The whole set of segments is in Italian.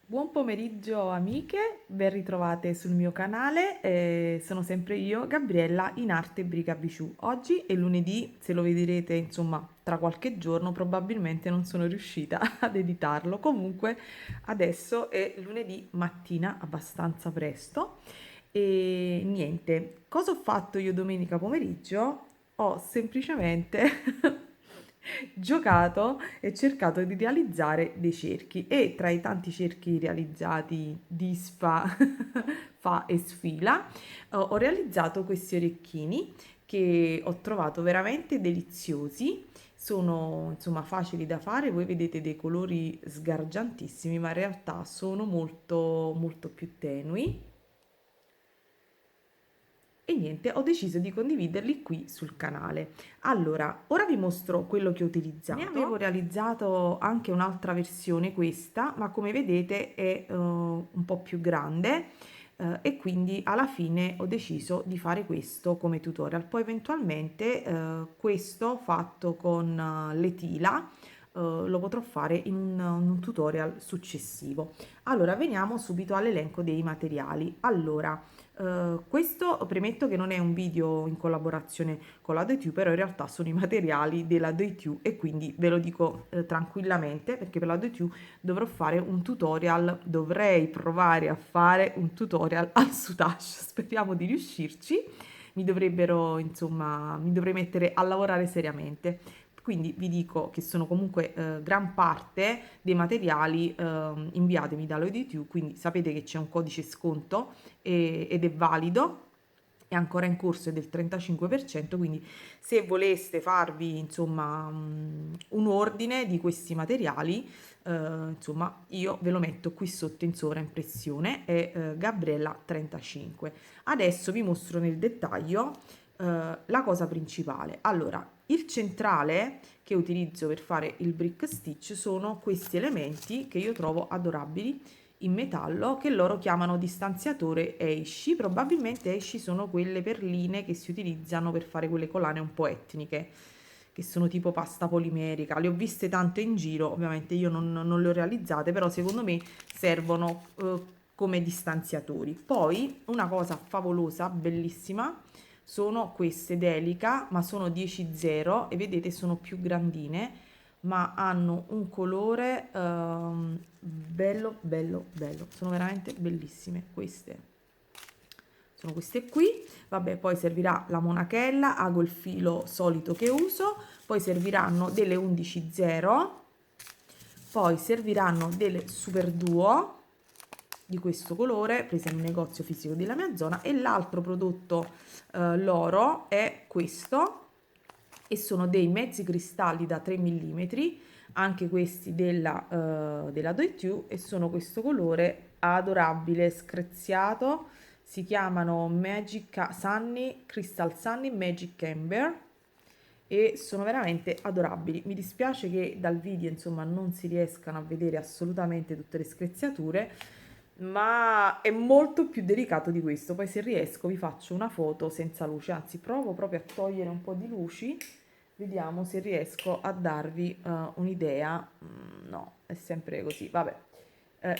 Buon pomeriggio amiche, ben ritrovate sul mio canale, sono sempre io, Gabriella in arte Brica Biciù. Oggi è lunedì, se lo vedrete insomma tra qualche giorno probabilmente non sono riuscita ad editarlo, comunque adesso è lunedì mattina abbastanza presto e niente, cosa ho fatto io domenica pomeriggio? Ho semplicemente giocato e cercato di realizzare dei cerchi e tra i tanti cerchi realizzati di sfa, fa e sfila, ho realizzato questi orecchini che ho trovato veramente deliziosi. Sono insomma facili da fare, voi vedete dei colori sgargiantissimi, ma in realtà sono molto molto più tenui. E niente, ho deciso di condividerli qui sul canale. Allora, ora vi mostro quello che ho utilizzato. Ne avevo realizzato anche un'altra versione, questa, ma come vedete è un po' più grande e quindi alla fine ho deciso di fare questo come tutorial. Poi eventualmente questo fatto con l'etila lo potrò fare in un tutorial successivo. Allora, veniamo subito all'elenco dei materiali. Allora, questo premetto che non è un video in collaborazione con la Do It You, però in realtà sono i materiali della Do It You e quindi ve lo dico tranquillamente perché per la Do It You dovrò fare un tutorial, dovrei provare a fare un tutorial al soutache, speriamo di riuscirci. Mi dovrebbero, insomma, mi dovrei mettere a lavorare seriamente. Quindi vi dico che sono comunque gran parte dei materiali inviatemi da Loi, quindi sapete che c'è un codice sconto ed è valido, è ancora in corso, è del 35%, quindi se voleste farvi insomma un ordine di questi materiali, insomma io ve lo metto qui sotto in sovraimpressione, è Gabriella 35. Adesso vi mostro nel dettaglio la cosa principale. Allora, il centrale che utilizzo per fare il brick stitch sono questi elementi che io trovo adorabili in metallo che loro chiamano distanziatore esci. Probabilmente esci sono quelle perline che si utilizzano per fare quelle collane un po' etniche, che sono tipo pasta polimerica. Le ho viste tante in giro, ovviamente io non le ho realizzate, però secondo me servono come distanziatori. Poi una cosa favolosa, bellissima, sono queste Delica, ma sono 10-0 e vedete sono più grandine, ma hanno un colore bello bello bello, sono veramente bellissime queste. Sono queste qui, vabbè, poi servirà la monachella, ago il filo solito che uso, poi serviranno delle 11-0, poi serviranno delle super duo di questo colore prese in un negozio fisico della mia zona e l'altro prodotto loro è questo e sono dei mezzi cristalli da 3 mm, anche questi della Do It You, e sono questo colore adorabile screziato, si chiamano Magic Sunny, Crystal Sunny Magic Amber e sono veramente adorabili. Mi dispiace che dal video insomma non si riescano a vedere assolutamente tutte le screziature, ma è molto più delicato di questo. Poi se riesco vi faccio una foto senza luce, anzi provo proprio a togliere un po' di luci, vediamo se riesco a darvi un'idea. No, è sempre così, vabbè.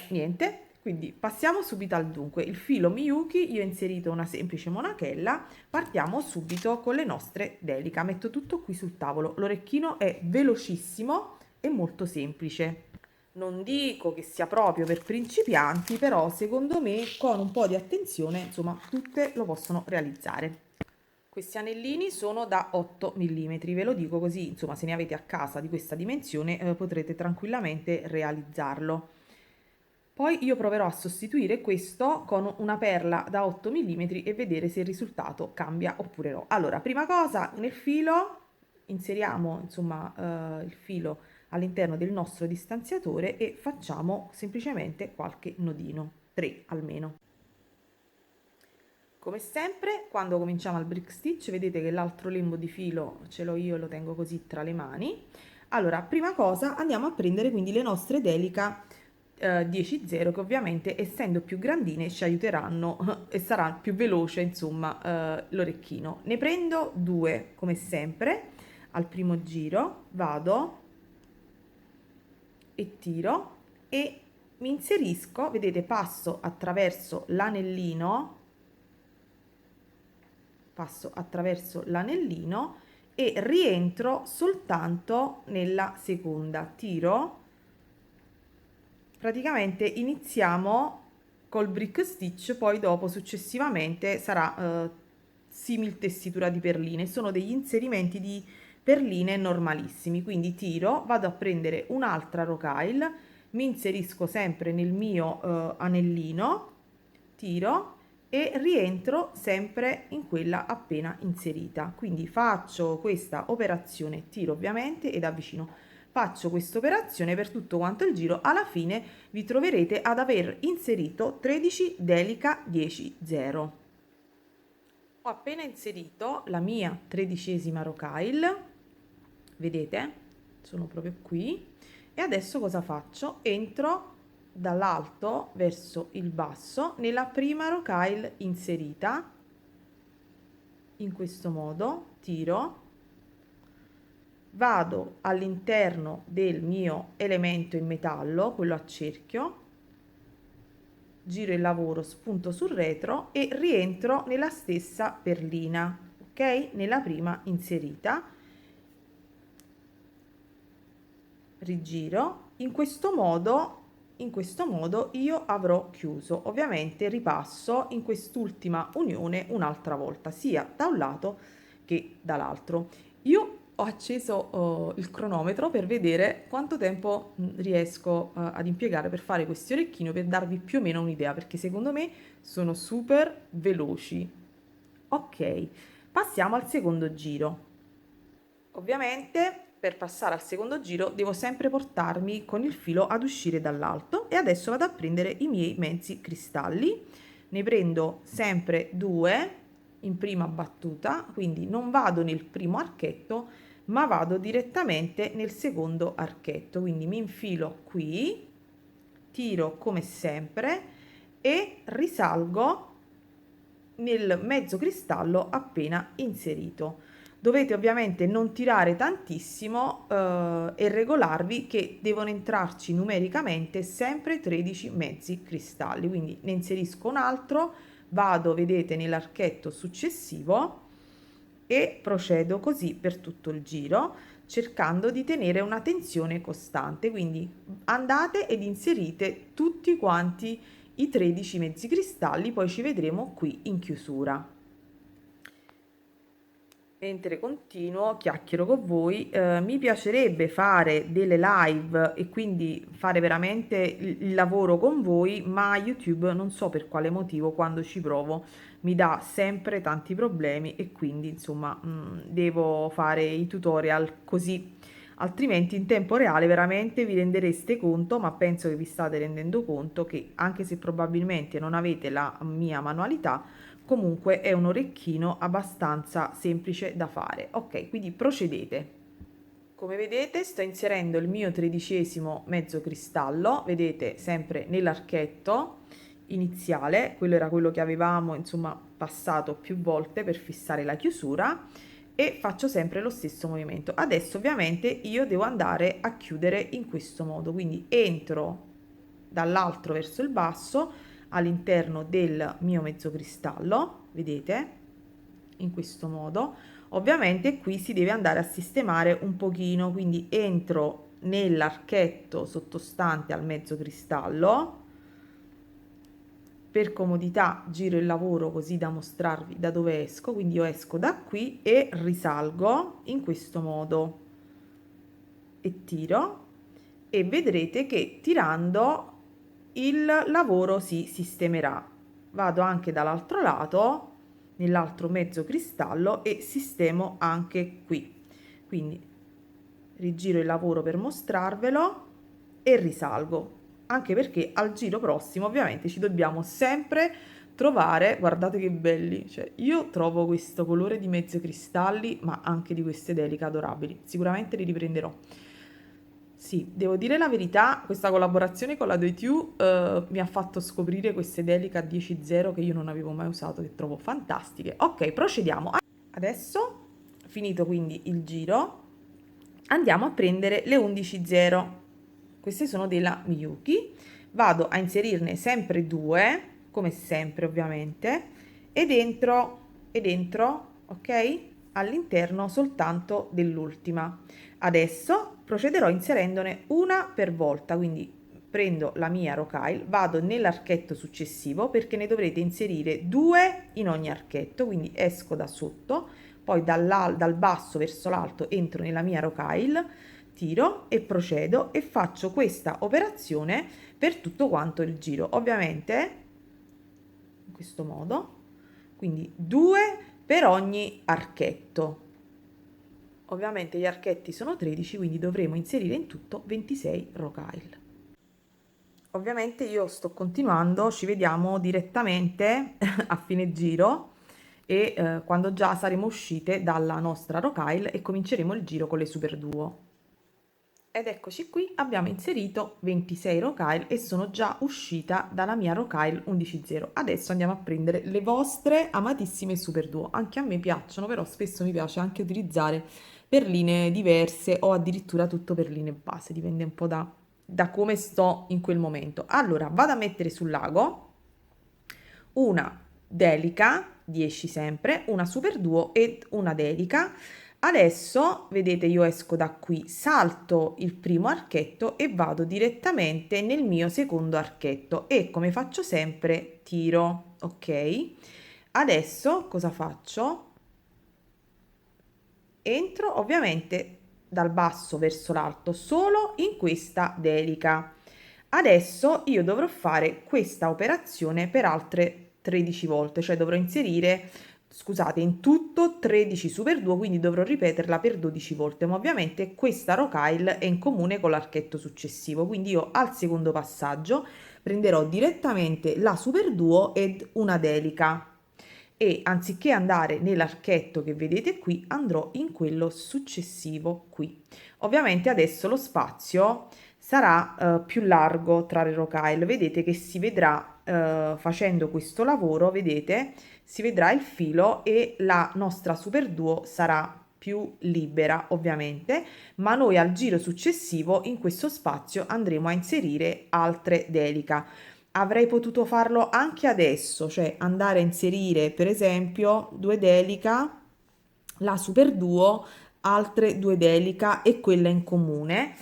Niente, quindi passiamo subito al dunque. Il filo Miyuki, io ho inserito una semplice monachella, partiamo subito con le nostre Delica. Metto tutto qui sul tavolo, l'orecchino è velocissimo e molto semplice. Non dico che sia proprio per principianti, però secondo me con un po' di attenzione, insomma, tutte lo possono realizzare. Questi anellini sono da 8 mm, ve lo dico così, insomma, se ne avete a casa di questa dimensione potrete tranquillamente realizzarlo. Poi io proverò a sostituire questo con una perla da 8 mm e vedere se il risultato cambia oppure no. Allora, prima cosa, nel filo inseriamo, insomma, il filo all'interno del nostro distanziatore e facciamo semplicemente qualche nodino, 3 almeno. Come sempre, quando cominciamo al brick stitch, vedete che l'altro lembo di filo ce l'ho io e lo tengo così tra le mani. Allora, prima cosa andiamo a prendere quindi le nostre Delica 10-0 che ovviamente essendo più grandine ci aiuteranno e sarà più veloce insomma l'orecchino. Ne prendo due come sempre, al primo giro vado e tiro e mi inserisco, vedete, passo attraverso l'anellino, e rientro soltanto nella seconda. Tiro, praticamente iniziamo col brick stitch, poi dopo successivamente sarà simil tessitura di perline. Sono degli inserimenti di perline normalissimi, quindi tiro, vado a prendere un'altra rocaille, mi inserisco sempre nel mio anellino, tiro e rientro sempre in quella appena inserita. Quindi faccio questa operazione, tiro ovviamente ed avvicino, faccio questa operazione per tutto quanto il giro. Alla fine vi troverete ad aver inserito 13 delica 10 0. Ho appena inserito la mia 13esima rocaille, vedete, sono proprio qui, e adesso cosa faccio? Entro dall'alto verso il basso nella prima rocaille inserita, in questo modo, tiro, vado all'interno del mio elemento in metallo, quello a cerchio, giro il lavoro, spunto sul retro e rientro nella stessa perlina, ok? Nella prima inserita, rigiro, in questo modo io avrò chiuso. Ovviamente ripasso in quest'ultima unione un'altra volta, sia da un lato che dall'altro. Io ho acceso il cronometro per vedere quanto tempo riesco ad impiegare per fare questi orecchini, per darvi più o meno un'idea, perché secondo me sono super veloci. Ok, passiamo al secondo giro. Ovviamente per passare al secondo giro devo sempre portarmi con il filo ad uscire dall'alto, e adesso vado a prendere i miei mezzi cristalli. Ne prendo sempre 2 in prima battuta, quindi non vado nel primo archetto ma vado direttamente nel secondo archetto, quindi mi infilo qui, tiro come sempre e risalgo nel mezzo cristallo appena inserito. Dovete ovviamente non tirare tantissimo e regolarvi che devono entrarci numericamente sempre 13 mezzi cristalli, quindi ne inserisco un altro, vado, vedete, nell'archetto successivo e procedo così per tutto il giro, cercando di tenere una tensione costante. Quindi andate ed inserite tutti quanti i 13 mezzi cristalli, poi ci vedremo qui in chiusura. Mentre continuo, chiacchiero con voi, mi piacerebbe fare delle live e quindi fare veramente il lavoro con voi, ma YouTube non so per quale motivo quando ci provo mi dà sempre tanti problemi e quindi insomma devo fare i tutorial così, altrimenti in tempo reale veramente vi rendereste conto, ma penso che vi state rendendo conto, che anche se probabilmente non avete la mia manualità, comunque è un orecchino abbastanza semplice da fare. Ok, quindi procedete. Come vedete sto inserendo il mio 13esimo mezzo cristallo, vedete, sempre nell'archetto iniziale, quello era quello che avevamo insomma passato più volte per fissare la chiusura, e faccio sempre lo stesso movimento. Adesso ovviamente io devo andare a chiudere in questo modo, quindi entro dall'alto verso il basso all'interno del mio mezzo cristallo, vedete, in questo modo. Ovviamente qui si deve andare a sistemare un pochino, quindi entro nell'archetto sottostante al mezzo cristallo, per comodità giro il lavoro così da mostrarvi da dove esco, quindi io esco da qui e risalgo in questo modo e tiro, e vedrete che tirando il lavoro si sistemerà. Vado anche dall'altro lato nell'altro mezzo cristallo e sistemo anche qui, quindi rigiro il lavoro per mostrarvelo e risalgo, anche perché al giro prossimo ovviamente ci dobbiamo sempre trovare. Guardate che belli, cioè io trovo questo colore di mezzo cristalli ma anche di queste deliche adorabili, sicuramente li riprenderò. Sì, devo dire la verità, questa collaborazione con la 2 mi ha fatto scoprire queste Delica 10.0 che io non avevo mai usato, che trovo fantastiche. Ok, procediamo. Adesso, finito quindi il giro, andiamo a prendere le 11.0. Queste sono della Miyuki. vado a inserirne sempre 2, come sempre ovviamente, ed entro, ok, all'interno soltanto dell'ultima. Adesso procederò inserendone una per volta, quindi prendo la mia rocaille, vado nell'archetto successivo, perché ne dovrete inserire 2 in ogni archetto, quindi esco da sotto, poi dal basso verso l'alto entro nella mia rocaille, tiro e procedo e faccio questa operazione per tutto quanto il giro, ovviamente in questo modo, quindi 2 per ogni archetto. Ovviamente gli archetti sono 13, quindi dovremo inserire in tutto 26 rocaille. Ovviamente io sto continuando, ci vediamo direttamente a fine giro e quando già saremo uscite dalla nostra rocaille e cominceremo il giro con le super duo. Ed eccoci qui, abbiamo inserito 26 rocaille e sono già uscita dalla mia rocaille 11.0. Adesso andiamo a prendere le vostre amatissime super duo. Anche a me piacciono, però spesso mi piace anche utilizzare perline diverse o addirittura tutto perline base, dipende un po' da come sto in quel momento. Allora vado a mettere sul lago una delica 10 sempre, una super duo ed una delica. Adesso vedete, io esco da qui, salto il primo archetto e vado direttamente nel mio secondo archetto e come faccio sempre tiro, ok. Adesso cosa faccio? Entro ovviamente dal basso verso l'alto solo in questa delica. Adesso io dovrò fare questa operazione per altre 13 volte, cioè dovrò inserire, scusate, in tutto 13 super duo, quindi dovrò ripeterla per 12 volte, ma ovviamente questa rocaille è in comune con l'archetto successivo, quindi io al secondo passaggio prenderò direttamente la super duo ed una delica e anziché andare nell'archetto che vedete qui andrò in quello successivo qui. Ovviamente adesso lo spazio sarà più largo tra le rocaille, vedete che si vedrà facendo questo lavoro, vedete, si vedrà il filo e la nostra super duo sarà più libera ovviamente, ma noi al giro successivo in questo spazio andremo a inserire altre delica. Avrei potuto farlo anche adesso, cioè andare a inserire per esempio 2 delica, la super duo, altre 2 delica e quella in comune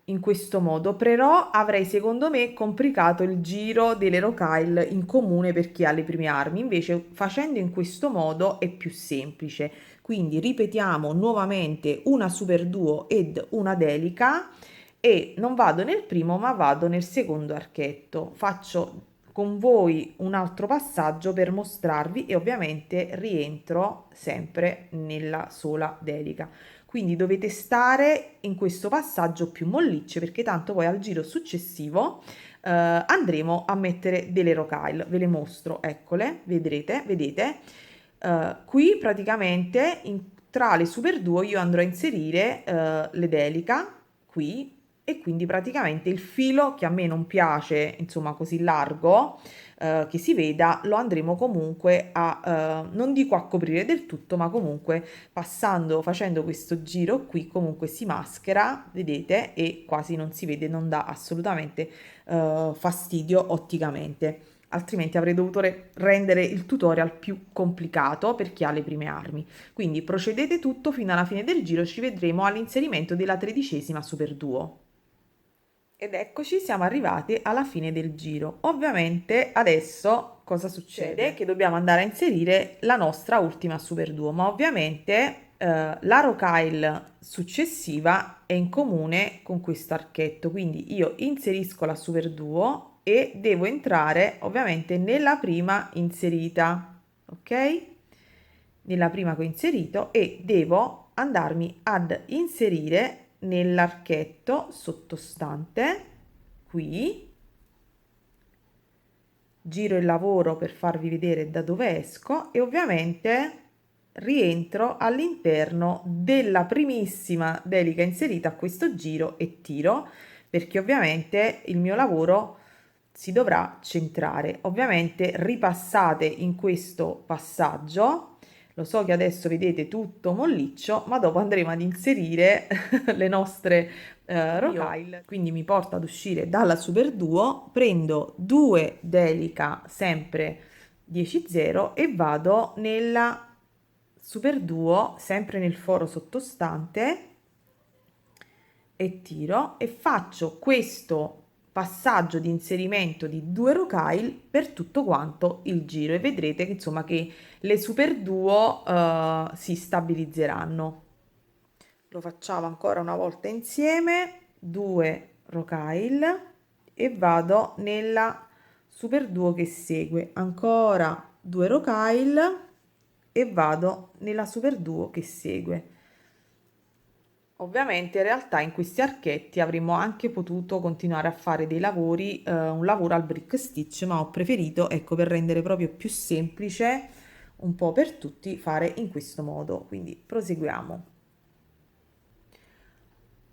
in questo modo, però avrei secondo me complicato il giro delle rocaille in comune per chi ha le prime armi, invece facendo in questo modo è più semplice. Quindi ripetiamo nuovamente una super duo ed una delica e non vado nel primo ma vado nel secondo archetto. Faccio con voi un altro passaggio per mostrarvi e ovviamente rientro sempre nella sola delica. Quindi dovete stare in questo passaggio più mollicce perché tanto poi al giro successivo andremo a mettere delle rocaille. Ve le mostro, eccole, vedrete, vedete. Qui praticamente tra le super duo io andrò a inserire le delica qui e quindi praticamente il filo che a me non piace, insomma così largo, che si veda, lo andremo comunque a, non dico a coprire del tutto, ma comunque facendo questo giro qui comunque si maschera, vedete, e quasi non si vede, non dà assolutamente fastidio otticamente. Altrimenti avrei dovuto rendere il tutorial più complicato per chi ha le prime armi. Quindi procedete tutto fino alla fine del giro, ci vedremo all'inserimento della 13ª super duo. Ed eccoci, siamo arrivati alla fine del giro. Ovviamente adesso cosa succede? Che dobbiamo andare a inserire la nostra ultima super duo, ma ovviamente la rocaille successiva è in comune con questo archetto, quindi io inserisco la super duo e devo entrare ovviamente nella prima inserita, ok? Nella prima che ho inserito e devo andarmi ad inserire nell'archetto sottostante qui, giro il lavoro per farvi vedere da dove esco e ovviamente rientro all'interno della primissima delica inserita a questo giro e tiro, perché ovviamente il mio lavoro si dovrà centrare. Ovviamente ripassate in questo passaggio, Lo so che adesso vedete tutto molliccio, ma dopo andremo ad inserire le nostre rocaille, quindi mi porta ad uscire dalla Super Duo, prendo due Delica sempre 10-0 e vado nella Super Duo sempre nel foro sottostante e tiro e faccio questo passaggio di inserimento di due rocaille per tutto quanto il giro e vedrete che insomma che le Super Duo si stabilizzeranno. Lo facciamo ancora una volta insieme, due rocaille e vado nella Super Duo che segue, ancora due rocaille e vado nella Super Duo che segue. Ovviamente in realtà in questi archetti avremmo anche potuto continuare a fare dei lavori, un lavoro al brick stitch, ma ho preferito, ecco, per rendere proprio più semplice un po' per tutti, fare in questo modo. Quindi proseguiamo.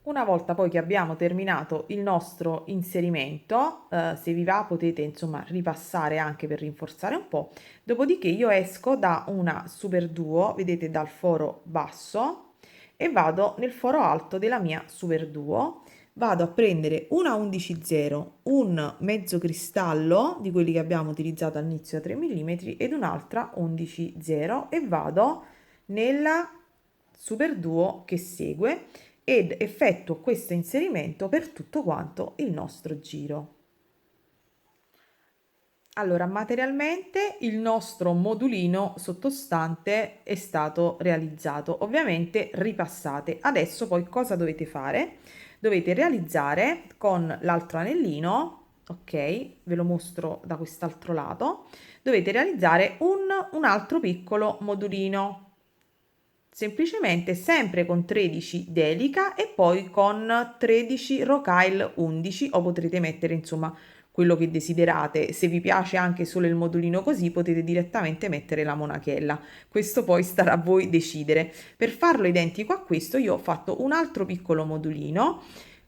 Una volta poi che abbiamo terminato il nostro inserimento, se vi va potete insomma ripassare anche per rinforzare un po', dopodiché io esco da una Super Duo, vedete dal foro basso, e vado nel foro alto della mia Super Duo, vado a prendere una 11.0, un mezzo cristallo di quelli che abbiamo utilizzato all'inizio da 3 mm ed un'altra 11.0 e vado nella Super Duo che segue ed effettuo questo inserimento per tutto quanto il nostro giro. Allora, materialmente il nostro modulino sottostante è stato realizzato. Ovviamente ripassate. Adesso poi cosa dovete fare? Dovete realizzare con l'altro anellino, ok? Ve lo mostro da quest'altro lato. Dovete realizzare un altro piccolo modulino. Semplicemente sempre con 13 Delica e poi con 13 Rocaille 11 o potrete mettere insomma quello che desiderate. Se vi piace anche solo il modulino così potete direttamente mettere la monachella. Questo poi starà a voi decidere. Per farlo identico a questo io ho fatto un altro piccolo modulino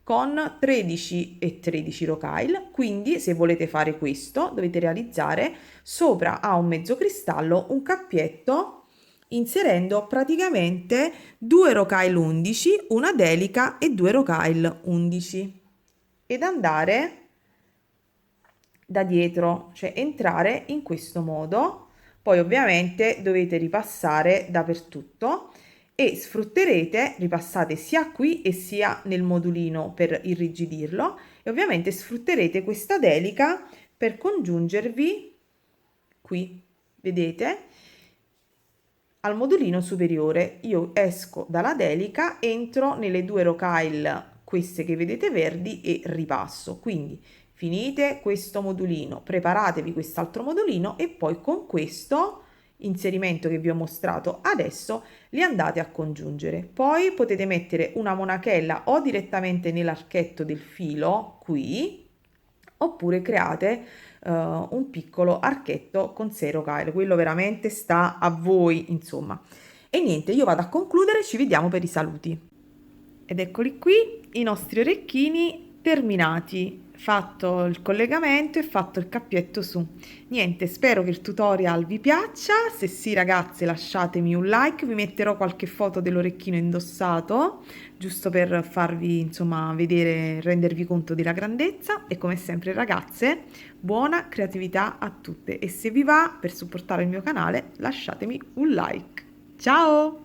con 13 e 13 rocaille, quindi se volete fare questo dovete realizzare sopra a un mezzo cristallo un cappietto inserendo praticamente 2 rocaille 11, una Delica e 2 rocaille 11 ed andare da dietro, cioè entrare in questo modo. Poi ovviamente dovete ripassare dappertutto e sfrutterete, ripassate sia qui e sia nel modulino per irrigidirlo e ovviamente sfrutterete questa Delica per congiungervi qui, vedete? Al modulino superiore io esco dalla Delica, entro nelle due rocaille queste che vedete verdi e ripasso. Quindi finite questo modulino, preparatevi quest'altro modulino e poi con questo inserimento che vi ho mostrato adesso li andate a congiungere. Poi potete mettere una monachella o direttamente nell'archetto del filo qui oppure create un piccolo archetto con 6 rocaille, quello veramente sta a voi, insomma. E niente, io vado a concludere, ci vediamo per i saluti. Ed eccoli qui, i nostri orecchini terminati, fatto il collegamento e fatto il cappietto su. Niente, spero che il tutorial vi piaccia, se sì ragazze lasciatemi un like, vi metterò qualche foto dell'orecchino indossato, giusto per farvi insomma vedere, rendervi conto della grandezza e come sempre ragazze, buona creatività a tutte e se vi va per supportare il mio canale lasciatemi un like. Ciao!